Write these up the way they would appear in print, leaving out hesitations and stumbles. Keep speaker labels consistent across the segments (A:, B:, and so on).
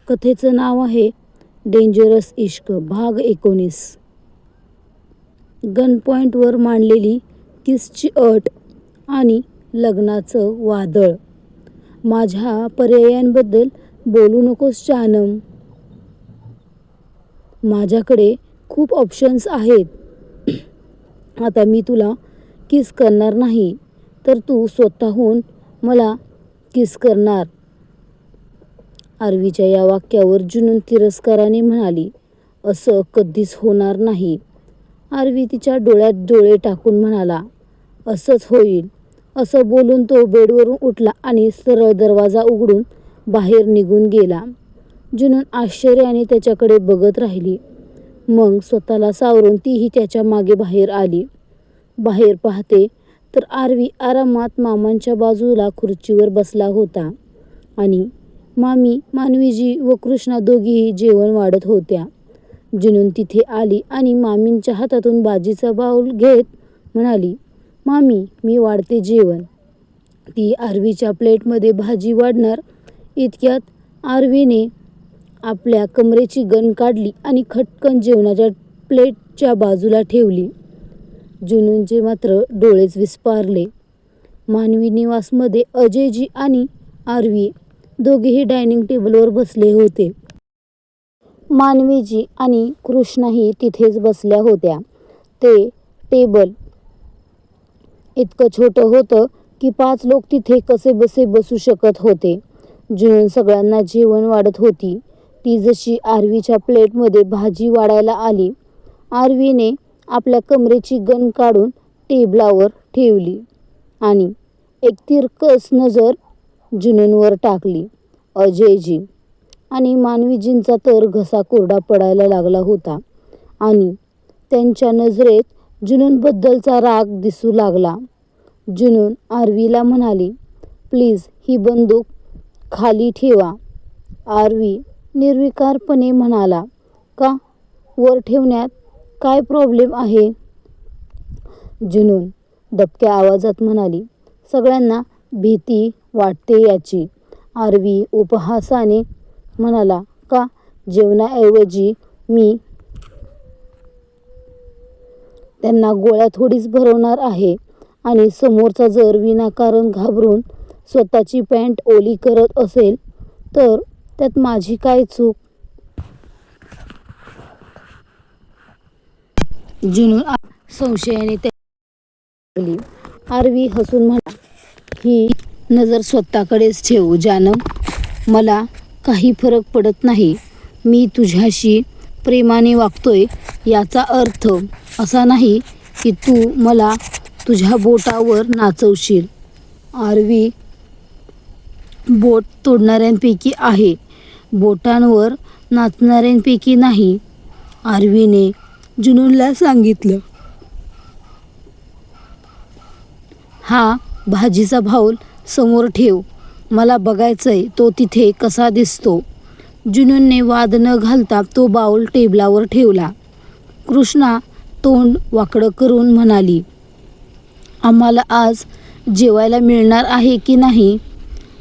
A: कथेचं नाव आहे डेंजरस इश्क भाग 19. गन पॉईंटवर मांडलेली किसची अट आणि लग्नाचं वादळ. माझ्या पर्यायांबद्दल बोलू नकोस जानम. माझ्याकडे खूप ऑप्शन्स आहेत. आता मी तुला किस करणार नाही तर तू स्वतःहून मला किस करणार. आरवीच्या या वाक्यावर जुनून तिरस्काराने म्हणाली, असं कधीच होणार नाही. आरवी तिच्या डोळ्यात डोळे टाकून म्हणाला, असंच होईल. असं बोलून तो बेडवरून उठला आणि सरळ दरवाजा उघडून बाहेर निघून गेला. जुनून आश्चर्याने त्याच्याकडे बघत राहिली. मग स्वतःला सावरून तीही त्याच्या मागे बाहेर आली. बाहेर पाहते तर आरवी आरामात मामांच्या बाजूला खुर्चीवर बसला होता आणि मामी, मानवीजी व कृष्णा दोघीही जेवण वाढत होत्या. जुनून तिथे आली आणि मामींच्या हातातून भाजीचा बाऊल घेत म्हणाली, मामी, मी वाढते जेवण. ती आरवीच्या प्लेटमध्ये भाजी वाढणार इतक्यात आरवीने आपल्या कमरेची गन काढली आणि खटकन जेवणाच्या प्लेटच्या बाजूला ठेवली. जुनूनचे मात्र डोळेच विस्फारले. मानवी निवासमध्ये अजयजी आणि आरवी दोघेही डायनिंग टेबलवर बसले होते. मानवीजी आणि कृष्णाही तिथेच बसल्या होत्या. ते टेबल इतकं छोटं होतं की 5 लोक तिथे कसेबसे बसू शकत होते. जुनून सगळ्यांना जेवण वाढत होती. ती जशी आरवीच्या प्लेटमध्ये भाजी वाढायला आली, आरवीने आपल्या कमरेची गन काढून टेबलावर ठेवली आणि एक तिरकस नजर जुनूनवर टाकली. अजयजी आणि मानवीजींचा तर घसा कोरडा पडायला लागला होता आणि त्यांच्या नजरेत जुनूनबद्दलचा राग दिसू लागला. जुनून आरवीला म्हणाली, प्लीज ही बंदूक खाली ठेवा. आरवी निर्विकारपणे म्हणाला, का? वर ठेवण्यात काय प्रॉब्लेम आहे? जुनून दबक्या आवाजात म्हणाली, सगळ्यांना भीती वाटते याची. आरवी उपहासाने म्हणाला, का? जेवणाऐवजी मी त्यांना गोळ्या थोडीच भरवणार आहे आणि समोरचा जर विनाकारण घाबरून स्वतःची पॅन्ट ओली करत असेल तर त्यात माझी काय चूक? जुनून संशयाने त्याला. आरवी हसून म्हणाला, ही नजर स्वतःकडेच ठेव जानम. मला काही फरक पडत नाही. मी तुझ्याशी प्रेमाने वागतोय याचा अर्थ असा नाही की तू मला तुझ्या बोटावर नाचवशील. आरवी बोट तोडणाऱ्यांपैकी आहे, बोटांवर नाचणाऱ्यांपैकी नाही, आरवीने जुनूनला सांगितलं. हा भाजीचा बाऊल समोर ठेव. मला बघायचंय तो तिथे कसा दिसतो. जुनूनने वाद न घालता तो बाऊल टेबलावर ठेवला. कृष्णा तोंड वाकडं करून म्हणाली, आम्हाला आज जेवायला मिळणार आहे की नाही?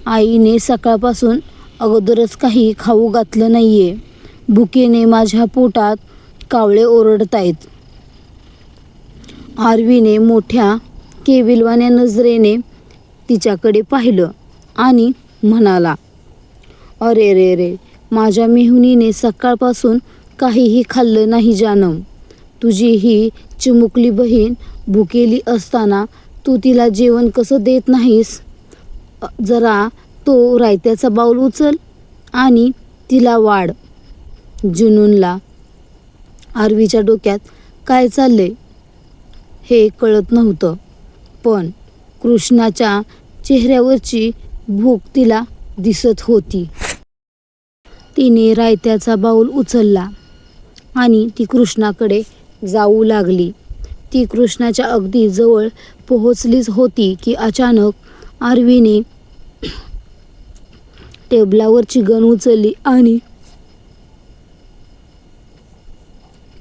A: आईने सकाळपासून अगोदरच काही खाऊ घातलं नाहीये. भुकेने माझ्या पोटात कावळे ओरडतायत. आरवीने मोठ्या केविलवाण्या नजरेने तिच्याकडे पाहिलं आणि म्हणाला, अरे रे रे, माझ्या मेहुणीने सकाळपासून काहीही खाल्लं नाही जानम. तुझी ही चिमुकली बहीण भुकेली असताना तू तिला जेवण कसं देत नाहीस? जरा तो रायत्याचा बाऊल उचल आणि तिला वाढ. जुनूनला आरवीच्या डोक्यात काय चाललंय हे कळत नव्हतं, पण कृष्णाच्या चेहऱ्यावरची भूक तिला दिसत होती. तिने रायत्याचा बाऊल उचलला आणि ती कृष्णाकडे जाऊ लागली. ती कृष्णाच्या अगदी जवळ पोहोचलीच होती की अचानक आरवीने टेबलावरची गन उचलली आणि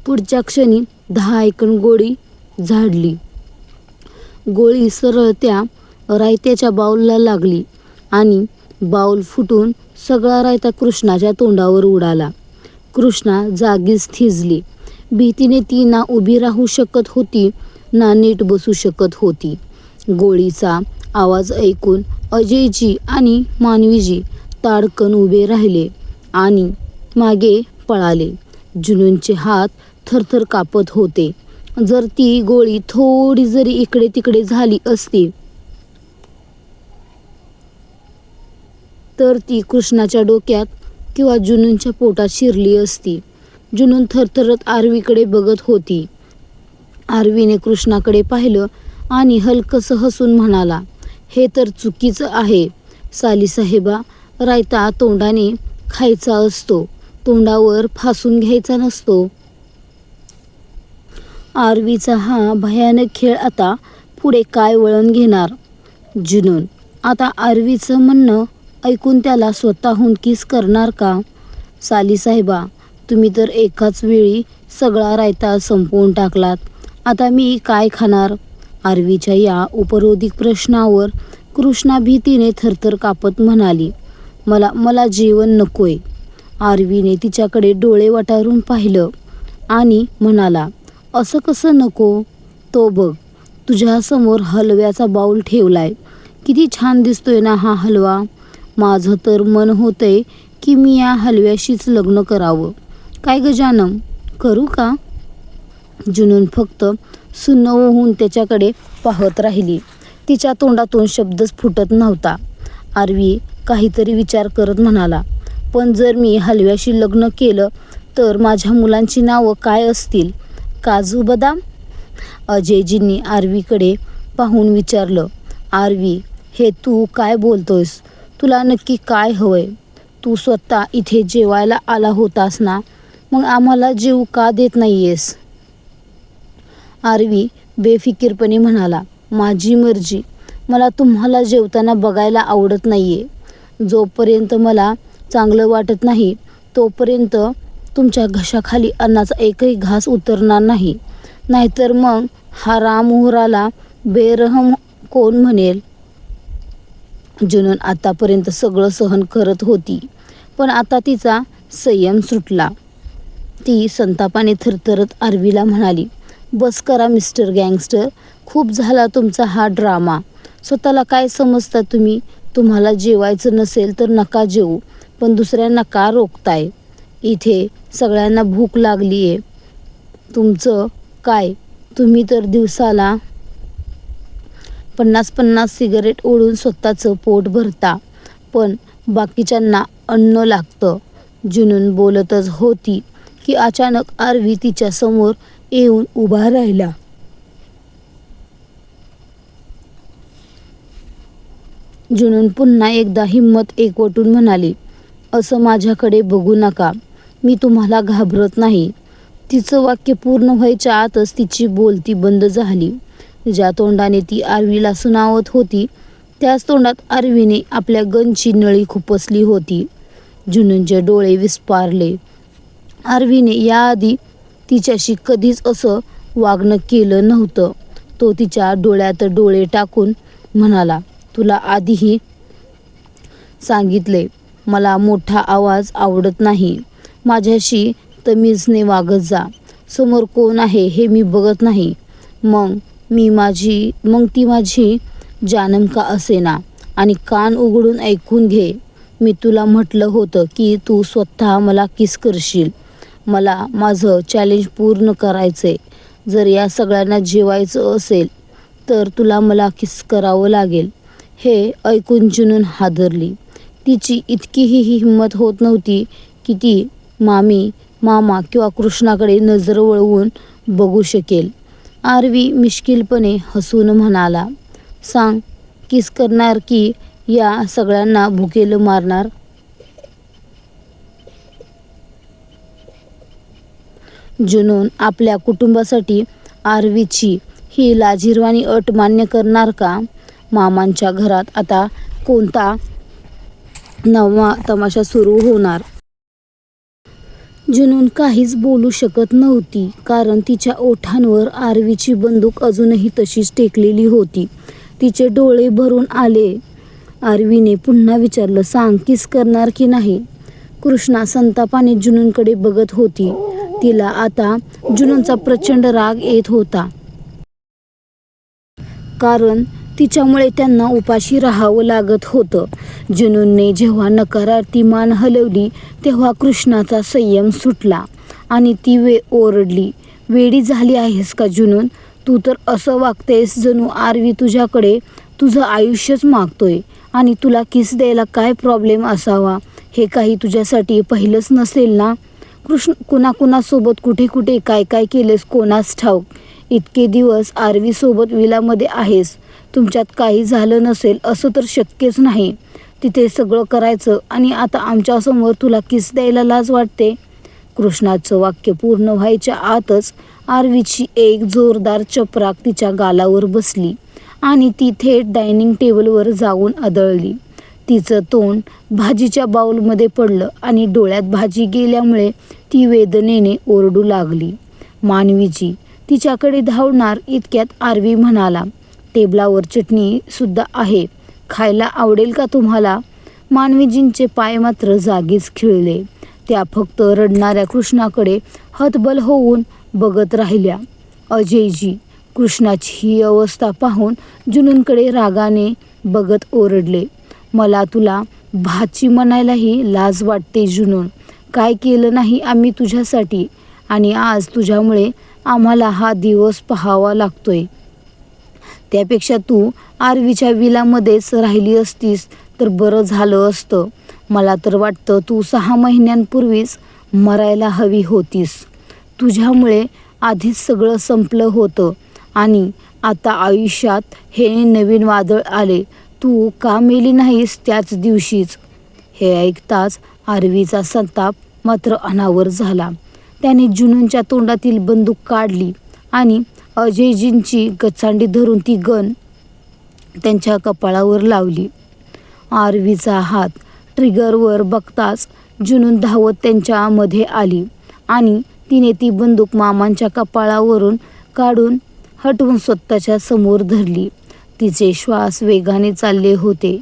A: पुढच्या क्षणी 10 एकन गोळी झाडली. गोळी सरळ त्या रायत्याच्या बाऊलला लागली आणि बाऊल फुटून सगळा रायता कृष्णाच्या तोंडावर उडाला. कृष्णा जागीच थिजली. भीतीने ती ना उभी राहू शकत होती ना नीट बसू शकत होती. गोळीचा आवाज ऐकून अजयजी आणि मानवीजी ताडकन उभे राहिले आणि मागे पळाले. जुनूनचे हात थरथर कापत होते. जर ती गोळी थोडी जरी इकडे तिकडे झाली असती तर ती कृष्णाच्या डोक्यात किंवा जुनूनच्या पोटात शिरली असती. जुनून थरथरत आरवीकडे बघत होती. आरवीने कृष्णाकडे पाहिलं आणि हलकसं हसून म्हणाला, हे तर चुकीचं आहे सालीसाहेबा. रायता तोंडाने खायचा असतो, तोंडावर फासून घ्यायचा नसतो. आरवीचा हा भयानक खेळ आता पुढे काय वळण घेणार? जुनून आता आरवीचं म्हणणं ऐकून त्याला स्वतःहून किस करणार का? सालीसाहेबा, तुम्ही तर एकाच वेळी सगळा रायता संपवून टाकलात. आता मी काय खाणार? आरवीच्या या उपरोधिक प्रश्नावर कृष्णा भीतीने थरथर कापत म्हणाली, मला जेवण नकोय. आरवीने तिच्याकडे डोळे वटारून पाहिलं आणि म्हणाला, असं कसं नको? तो बघ, तुझ्यासमोर हलव्याचा बाऊल ठेवलाय. किती छान दिसतोय ना हा हलवा. माझं तर मन होतंय की मी या हलव्याशीच लग्न करावं. काय गजानन, करू का? जुनून फक्त सुन्न होऊन त्याच्याकडे पाहत राहिली. तिच्या तोंडातून शब्दच फुटत नव्हता. आरवी काहीतरी विचार करत म्हणाला, पण जर मी हलव्याशी लग्न केलं तर माझ्या मुलांची नावं काय असतील? काजू बदाम? अजयजींनी आरवीकडे पाहून विचारलं, आरवी, हे तू काय बोलतोयस? तुला नक्की काय हवंय? तू स्वतः इथे जेवायला आला होतास ना, मग आम्हाला जेवू का देत नाहीयेस? आरवी बेफिकीरपणे म्हणाला, माझी मर्जी. मला तुम्हाला जेवताना बघायला आवडत नाहीये. जोपर्यंत मला चांगलं वाटत नाही तोपर्यंत तुमच्या घशाखाली अन्नाचा एकही घास उतरणार नाही. नाहीतर मग हा राममोहराला बेरहम कोण म्हणेल? जुनून आतापर्यंत सगळं सहन करत होती, पण आता तिचा संयम सुटला. ती संतापाने थरथरत आरवीला म्हणाली, बस करा मिस्टर गँगस्टर. खूप झाला तुमचा हा ड्रामा. स्वतःला काय समजता तुम्ही? तुम्हाला जेवायचं नसेल तर नका जेवू, पण दुसऱ्यांना का रोखताय? इथे सगळ्यांना भूक लागलीये. तुमचं काय? तुम्ही तर दिवसाला 50-50 सिगारेट ओढून स्वतःचं पोट भरता, पण बाकीच्यांना अन्न लागतं. जुनून बोलतच होती की अचानक आरवी तिच्या समोर येऊन उभा राहिला. जुनून पुन्हा एकदा हिंमत एकवटून म्हणाली, असं माझ्याकडे बघू नका. मी तुम्हाला घाबरत नाही. तिचं वाक्य पूर्ण व्हायच्या आतच तिची बोलती बंद झाली. ज्या तोंडाने ती आरवीला सुनावत होती त्याच तोंडात आरवीने आपल्या गनची नळी खुपसली होती. जुनूनचे डोळे विस्फारले. आरवीने याआधी तिच्याशी कधीच असं वागणं केलं नव्हतं. तो तिच्या डोळ्यात डोळे टाकून म्हणाला, तुला आधीही सांगितले, मला मोठा आवाज आवडत नाही. माझ्याशी तमीजने वागत जा. समोर कोण आहे हे मी बघत नाही. मग ती माझी जानम का असेना. आणि कान उघडून ऐकून घे. मी तुला म्हटलं होतं की तू स्वतः मला किस करशील. मला माझं चॅलेंज पूर्ण करायचंय. जर या सगळ्यांना जेवायचं असेल तर तुला मला किस करावं लागेल. हे ऐकून जुनून हादरली. तिची इतकीही हिंमत होत नव्हती की ती मामा किंवा कृष्णाकडे नजर वळवून बघू शकेल. आरवी मिश्किलपणे हसून म्हणाला, सांग, किस करणार की या सगळ्यांना भुकेलं मारणार? जुनून आपल्या कुटुंबासाठी आरवीची ही लाजिरवाणी अट मान्य करणार का? मामांच्या घरात आता कोणता नवा तमाशा सुरू होणार? जुनून काहीच बोलू शकत नव्हती, कारण तिच्या ओठांवर आरवीची बंदूक अजूनही तशीच टेकलेली होती. तिचे डोळे भरून आले. आरवीने पुन्हा विचारलं, सांग, किस करणार की नाही? कृष्णा संतापाने जुनूनकडे बघत होती. तिला आता जुनूनचा प्रचंड राग येत होता. कारण तिच्यामुळे त्यांना उपाशी राहावं लागत होतं. जुनूनने जेव्हा नकारार्थी मान हलवली तेव्हा कृष्णाचा संयम सुटला आणि ती ओरडली, वेडी झाली आहेस का जुनून? तू तर असं वागतेस जणू आरवी तुझ्याकडे तुझं आयुष्यच मागतोय आणि तुला किस द्यायला काय प्रॉब्लेम असावा? हे काही तुझ्यासाठी पहिलंच नसेल ना? कुणाकुणासोबत कुठे कुठे काय काय केलेस कोणास ठाऊक. इतके दिवस आरवीसोबत विलामध्ये आहेस. तुमच्यात काही झालं नसेल असं तर शक्यच नाही. तिथे सगळं करायचं आणि आता आमच्यासमोर तुला किस द्यायला लाज वाटते? कृष्णाचं वाक्य पूर्ण व्हायच्या आतच आरवीची एक जोरदार चपराक तिच्या गालावर बसली आणि ती थेट डायनिंग टेबलवर जाऊन आदळली. तिचं तोंड भाजीच्या बाऊलमध्ये पडलं आणि डोळ्यात भाजी गेल्यामुळे ती वेदनेने ओरडू लागली. मानवीजी तिच्याकडे धावणार इतक्यात आरवी म्हणाला, टेबलावर चटणी सुद्धा आहे, खायला आवडेल का तुम्हाला? मानवीजींचे पाय मात्र जागीच खिळले. त्या फक्त रडणाऱ्या कृष्णाकडे हतबल होऊन बघत राहिल्या. अजयजी कृष्णाची ही अवस्था पाहून जुनूनकडे रागाने बघत ओरडले, मला तुला भाची म्हणायलाही लाज वाटते जुनून. काय केलं नाही आम्ही तुझ्यासाठी आणि आज तुझ्यामुळे आम्हाला हा दिवस पाहावा लागतोय. त्यापेक्षा तू आरवीच्या विलामध्येच राहिली असतीस तर बरं झालं असतं. मला तर वाटतं तू 6 महिन्यांपूर्वीच मरायला हवी होतीस. तुझ्यामुळे आधीच सगळं संपलं होतं आणि आता आयुष्यात हे नवीन वादळ आले. तू का मेली नाहीस त्याच दिवशीच? हे ऐकताच आरवीचा संताप मात्र अनावर झाला. त्याने जुनूनच्या तोंडातील बंदूक काढली आणि अजयजींची गचांडी धरून ती गन त्यांच्या कपाळावर लावली. आरवीचा हात ट्रिगरवर बघताच जुनून धावत त्यांच्या मध्ये आली आणि तिने ती बंदूक मामांच्या कपाळावरून काढून हटवून स्वतःच्या समोर धरली. तिचे श्वास वेगाने चालले होते.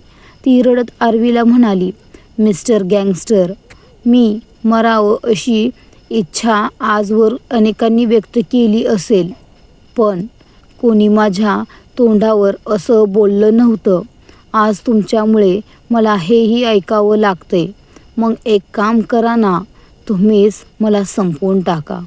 A: ती रडत आरवीला म्हणाली, मिस्टर गँगस्टर, मी मरावं अशी इच्छा आजवर अनेकांनी व्यक्त केली असेल, पण कोणी माझ्या तोंडावर असं बोललं नव्हतं. आज तुमच्यामुळे मला हेही ऐकावं लागतंय. मग एक काम करा ना, तुम्हीच मला संपवून टाका.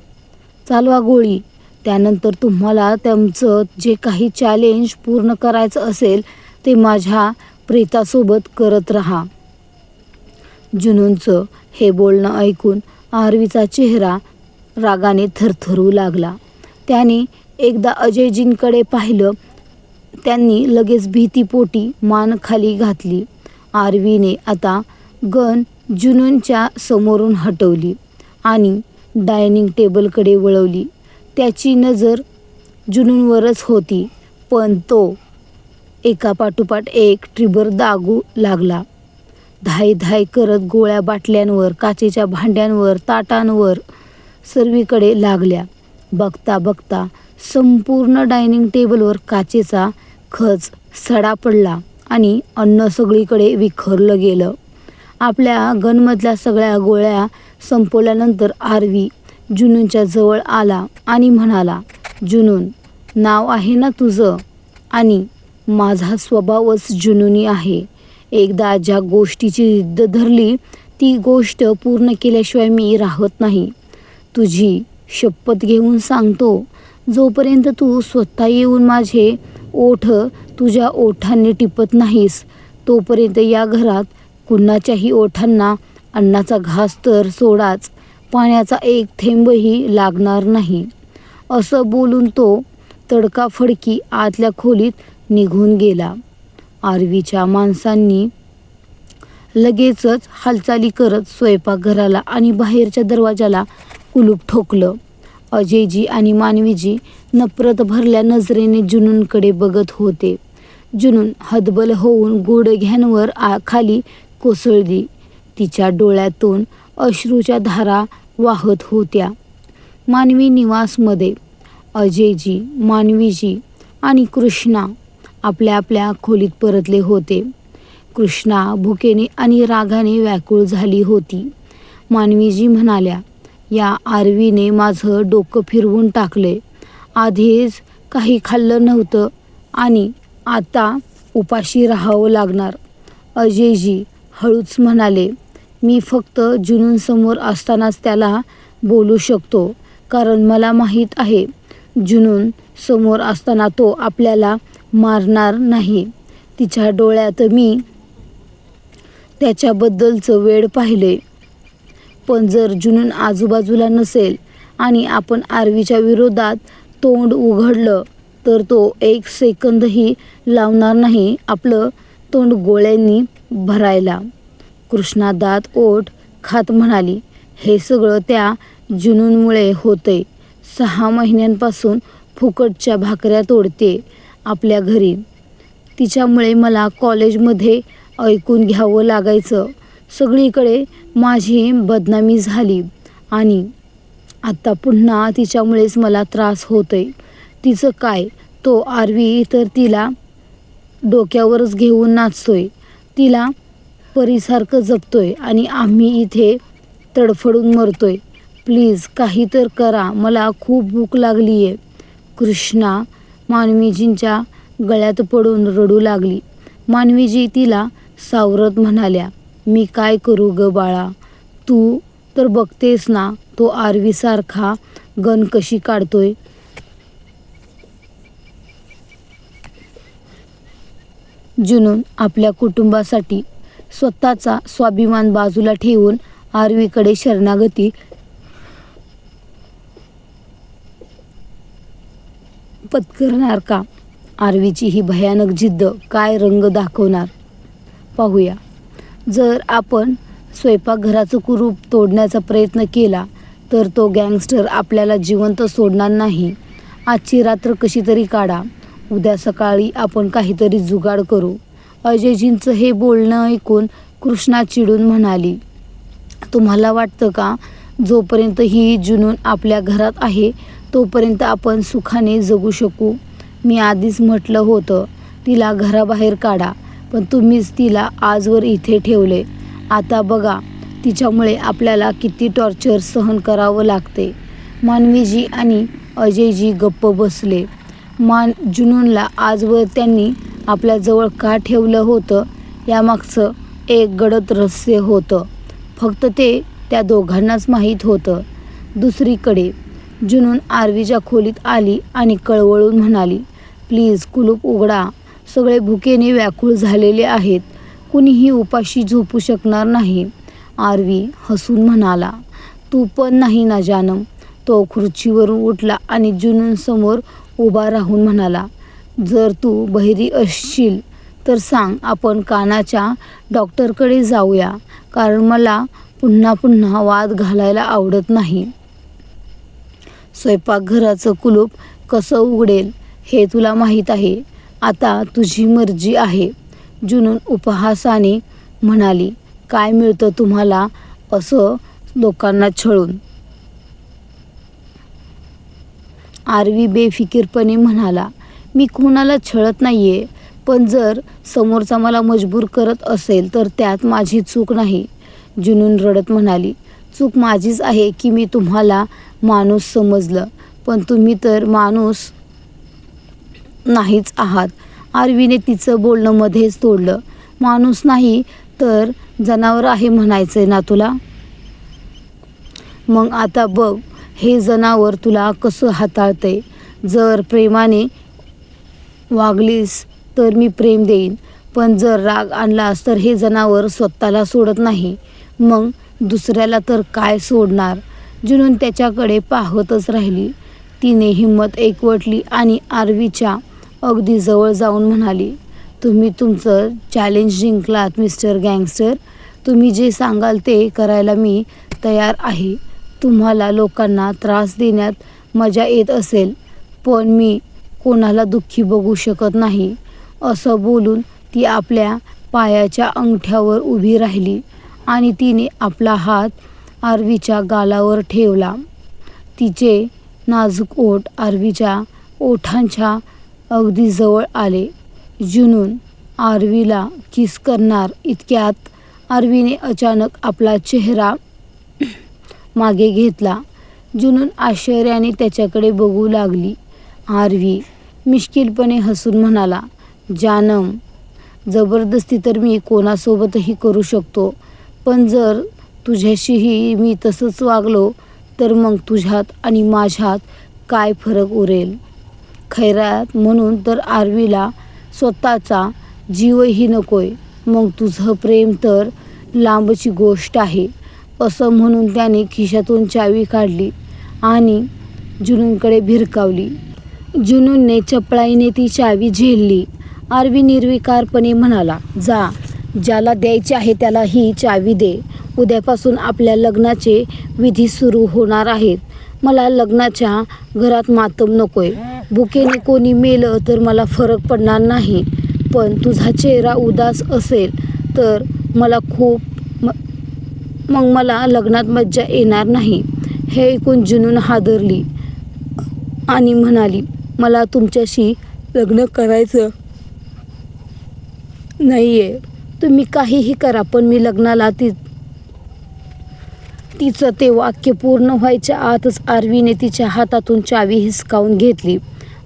A: चालवा गोळी. त्यानंतर तुम्हाला तुमचं जे काही चॅलेंज पूर्ण करायचं असेल ते माझ्या प्रेतासोबत करत राहा. जुनूनचं हे बोलणं ऐकून आरवीचा चेहरा रागाने थरथरू लागला. त्याने एकदा अजयजींकडे पाहिलं. त्यांनी लगेच भीतीपोटी मान खाली घातली. आरवीने आता गन जुनूनच्या समोरून हटवली आणि डायनिंग टेबलकडे वळवली. त्याची नजर जुनूनवरच होती, पण तो एकापाठोपाठ एक ट्रिगर दागू लागला. धाय धाय करत गोळ्या बाटल्यांवर, काचेच्या भांड्यांवर, ताटांवर सर्वीकडे लागल्या. बघता बघता संपूर्ण डायनिंग टेबलवर काचेचा खच सडा पडला आणि अन्न सगळीकडे विखरलं गेलं. आपल्या गनमधल्या सगळ्या गोळ्या संपवल्यानंतर आरवी जुनूनच्या जवळ आला आणि म्हणाला, जुनून, नाव आहे ना तुझं? आणि माझा स्वभावच जुनूनी आहे. एकदा ज्या गोष्टीची जिद्द धरली ती गोष्ट पूर्ण केल्याशिवाय मी राहत नाही. तुझी शपथ घेऊन सांगतो, जोपर्यंत तू स्वतः येऊन माझे ओठ तुझ्या ओठांनी टिपत नाहीस तोपर्यंत या घरात कुणाच्याही ओठांना अन्नाचा घास तर सोडाच, पाण्याचा एक थेंबही लागणार नाही. असं बोलून तो तडकाफडकी आतल्या खोलीत निघून गेला. आरवीच्या माणसांनी लगेचच हालचाली करत स्वयंपाकघराला आणि बाहेरच्या दरवाजाला कुलूप ठोकलं. अजयजी आणि मानवीजी नफरत भरल्या नजरेने जुनूनकडे बघत होते. जुनून हतबल होऊन गुडघ्यांवर खाली कोसळली. तिच्या डोळ्यातून अश्रूच्या धारा वाहत होत्या. मानवी निवासमध्ये अजयजी, मानवीजी आणि कृष्णा आपल्या आपल्या खोलीत परतले होते. कृष्णा भुकेने आणि रागाने व्याकुळ झाली होती. मानवीजी म्हणाल्या, या आरवीने माझं डोकं फिरवून टाकले. आधीच काही खाल्लं नव्हतं आणि आता उपाशी राहावं लागणार. अजयजी हळूच म्हणाले, मी फक्त जुनूनसमोर असतानाच त्याला बोलू शकतो, कारण मला माहीत आहे जुनून समोर असताना तो आपल्याला मारणार नाही. तिच्या डोळ्यात मी त्याच्याबद्दलचं वेड पाहिले. पण जर जुनून आजूबाजूला नसेल आणि आपण आरवीच्या विरोधात तोंड उघडलं तर तो एक सेकंदही लावणार नाही आपलं तोंड गोळ्यांनी भरायला. कृष्णा दात ओठ खात म्हणाली, हे सगळं त्या जुनूनमुळे होतंय. 6 महिन्यांपासून फुकटच्या भाकऱ्या तोडते आपल्या घरी. तिच्यामुळे मला कॉलेजमध्ये ऐकून घ्यावं लागायचं. सगळीकडे माझी बदनामी झाली आणि आता पुन्हा तिच्यामुळेच मला त्रास होतोय. तिचं काय, तो आरवी तर तिला डोक्यावरच घेऊन नाचतोय, तिला परीसारखं जपतोय आणि आम्ही इथे तडफडून मरतोय. प्लीज काही तर करा, मला खूप भूक लागलीये. कृष्णा मानवीजींच्या गळ्यात पडून रडू लागली. मानवीजी तिला सावरत म्हणाल्या, मी काय करू ग बाळा, तू तर बघतेस ना तो आरवीसारखा गण कशी काढतोय. जुनून आपल्या कुटुंबासाठी स्वतःचा स्वाभिमान बाजूला ठेवून आरवीकडे शरणागती पत्करणार का? आरवीची ही भयानक जिद्द काय रंग दाखवणार पाहूया. जर आपण स्वयंपाकघराचं कुरूप तोडण्याचा प्रयत्न केला तर तो गँगस्टर आपल्याला जिवंत सोडणार नाही. आजची रात्र कशी तरी काढा, उद्या सकाळी आपण काहीतरी जुगाड करू. अजयजींचं हे बोलणं ऐकून कृष्णा चिडून म्हणाली, तुम्हाला वाटतं का जोपर्यंत ही जुनून आपल्या घरात आहे तोपर्यंत आपण सुखाने जगू शकू? मी आधीच म्हटलं होतं तिला घराबाहेर काढा, पण तुम्हीच तिला आजवर इथे ठेवले. आता बघा तिच्यामुळे आपल्याला किती टॉर्चर सहन करावं लागते. मानवीजी आणि अजयजी गप्प बसले. जुनूनला आजवर त्यांनी आपल्याजवळ का ठेवलं होतं यामागचं एक गडद रहस्य होतं. फक्त ते त्या दोघांनाच माहीत होतं. दुसरीकडे जुनून आरवीच्या खोलीत आली आणि कळवळून म्हणाली, प्लीज कुलूप उघडा. सगळे भुकेने व्याकुळ झालेले आहेत. कुणीही उपाशी झोपू शकणार नाही. आरवी हसून म्हणाला, तू पण नाही ना जानम. तो खुर्चीवरून उठला आणि जुनूनसमोर उभा राहून म्हणाला, जर तू बहिरी असशील तर सांग, आपण कानाच्या डॉक्टरकडे जाऊया, कारण मला पुन्हा पुन्हा वाद घालायला आवडत नाही. स्वयंपाकघराचं कुलूप कसं उघडेल हे तुला माहीत आहे. आता तुझी मर्जी आहे. जुनून उपहासाने म्हणाली, काय मिळतं तुम्हाला असं लोकांना छळून? आरवी बेफिकीरपणे म्हणाला, मी कुणाला छळत नाहीये, पण जर समोरचा मला मजबूर करत असेल तर त्यात माझी चूक नाही. जुनून रडत म्हणाली, चूक माझीच आहे की मी तुम्हाला माणूस समजलं, पण तुम्ही तर माणूस नाहीच आहात. आरवीने तिचं बोलणं मध्येच तोडलं. माणूस नाही तर जनावर आहे म्हणायचंय ना तुला? मग आता बघ हे जनावर तुला कसं हाताळतंय. जर प्रेमाने वागलीस तर मी प्रेम देईन, पण जर राग आणलास तर हे जनावर स्वतःला सोडत नाही, मग दुसऱ्याला तर काय सोडणार? जुनून त्याच्याकडे पाहतच राहिली. तिने हिंमत एकवटली आणि आरवीच्या अगदी जवळ जाऊन म्हणाली, तुम्ही तुमचं चॅलेंज जिंकलात मिस्टर गँगस्टर. तुम्ही जे सांगाल ते करायला मी तयार आहे. तुम्हाला लोकांना त्रास देण्यात मजा येत असेल, पण मी कोणाला दुःखी बघू शकत नाही. असं बोलून ती आपल्या पायाच्या अंगठ्यावर उभी राहिली आणि तिने आपला हात आरवीच्या गालावर ठेवला. तिचे नाजूक ओठ आरवीच्या ओठांच्या अगदी जवळ आले. जुनून आरवीला किस करणार इतक्यात आरवीने अचानक आपला चेहरा मागे घेतला. जुनून आश्चर्याने त्याच्याकडे बघू लागली. आरवी मिश्किलपणे हसून म्हणाला, जानम, जबरदस्ती तर मी कोणासोबतही करू शकतो, पण जर तुझ्याशीही मी तसंच वागलो तर मग तुझ्यात आणि माझ्यात काय फरक उरेल? खैरात म्हणून तर आरवीला स्वतःचा जीवही नकोय, मग तुझं प्रेम तर लांबची गोष्ट आहे. असं म्हणून त्याने खिशातून चावी काढली आणि जुनूनकडे भिरकावली. जुनूनने चपळाईने ती चावी झेलली. आरवी निर्विकारपणे म्हणाला, जा, ज्याला द्यायचे आहे त्याला ही चावी दे. उद्यापासून आपल्या लग्नाचे विधी सुरू होणार आहेत. मला लग्नाच्या घरात मातम नकोय. भुकेने कोणी मेलं तर मला फरक पडणार नाही, पण तुझा चेहरा उदास असेल तर मग मला लग्नात मज्जा येणार नाही. हे ऐकून जुनून हादरली आणि म्हणाली, मला तुमच्याशी लग्न करायचं नाहीये. तुम्ही काहीही करा, पण मी लग्नाला तिचं ते वाक्य पूर्ण व्हायच्या आतच आरवीने तिच्या हातातून चावी हिसकावून घेतली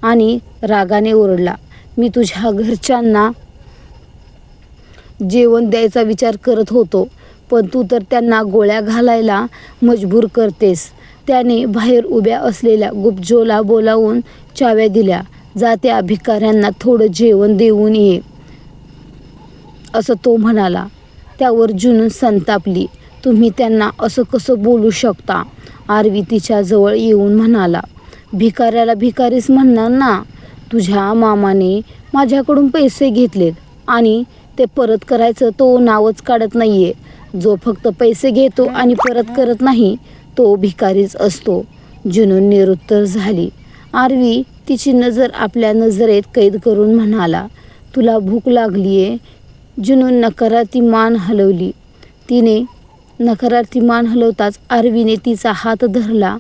A: आणि रागाने ओरडला, मी तुझ्या घरच्यांना जेवण द्यायचा विचार करत होतो, पण तू तर त्यांना गोळ्या घालायला मजबूर करतेस. त्याने बाहेर उभ्या असलेल्या गुपजोला बोलावून चाव्या दिल्या. जा, त्या भिकाऱ्यांना थोडं जेवण देऊन ये, असं तो म्हणाला. त्यावर जुनून संतापली. तुम्ही त्यांना असं कसं बोलू शकता? आरवी तिच्याजवळ येऊन म्हणाला, भिकाऱ्याला भिकारीच म्हणणार ना. तुझ्या मामाने माझ्याकडून पैसे घेतलेत आणि ते परत करायचं तो नावच काढत नाहीये. जो फक्त पैसे घेतो आणि परत करत नाही तो भिकारीच असतो. जुनून निरुत्तर झाली. आरवी तिची नजर आपल्या नजरेत कैद करून म्हणाला, तुला भूक लागलीये? जुनून नकारार्थी मान हलवली. तिने नकारार्थी मान हलवताच आरवीने तिचा हात धरला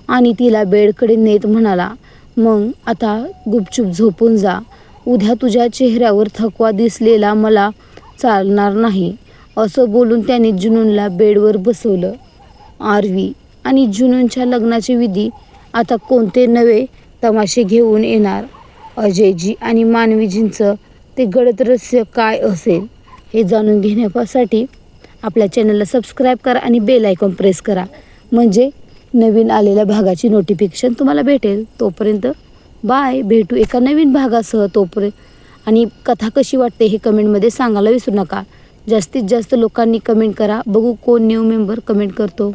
A: आणि तिला बेडकडे नेत म्हणाला, मग आता गुपचूप झोपून जा. उद्या तुझ्या चेहऱ्यावर थकवा दिसलेला मला चालणार नाही. असं बोलून त्याने जुनूनला बेडवर बसवलं. आरवी आणि जुनूनच्या लग्नाचे विधी आता कोणते नवे तमाशे घेऊन येणार? अजयजी आणि मानवीजींचं ते गडद रहस्य काय असेल हे जाणून घेण्यासाठी आपल्या चॅनलला सबस्क्राईब करा आणि बेल आयकॉन प्रेस करा, म्हणजे नवीन आलेल्या भागाची नोटिफिकेशन तुम्हाला भेटेल. तोपर्यंत बाय, भेटू एका नवीन भागासह. तोपर्यंत आणि कथा कशी वाटते हे कमेंटमध्ये सांगायला विसरू नका. जास्तीत जास्त लोकांनी कमेंट करा, बघू कोण न्यू मेंबर कमेंट करतो.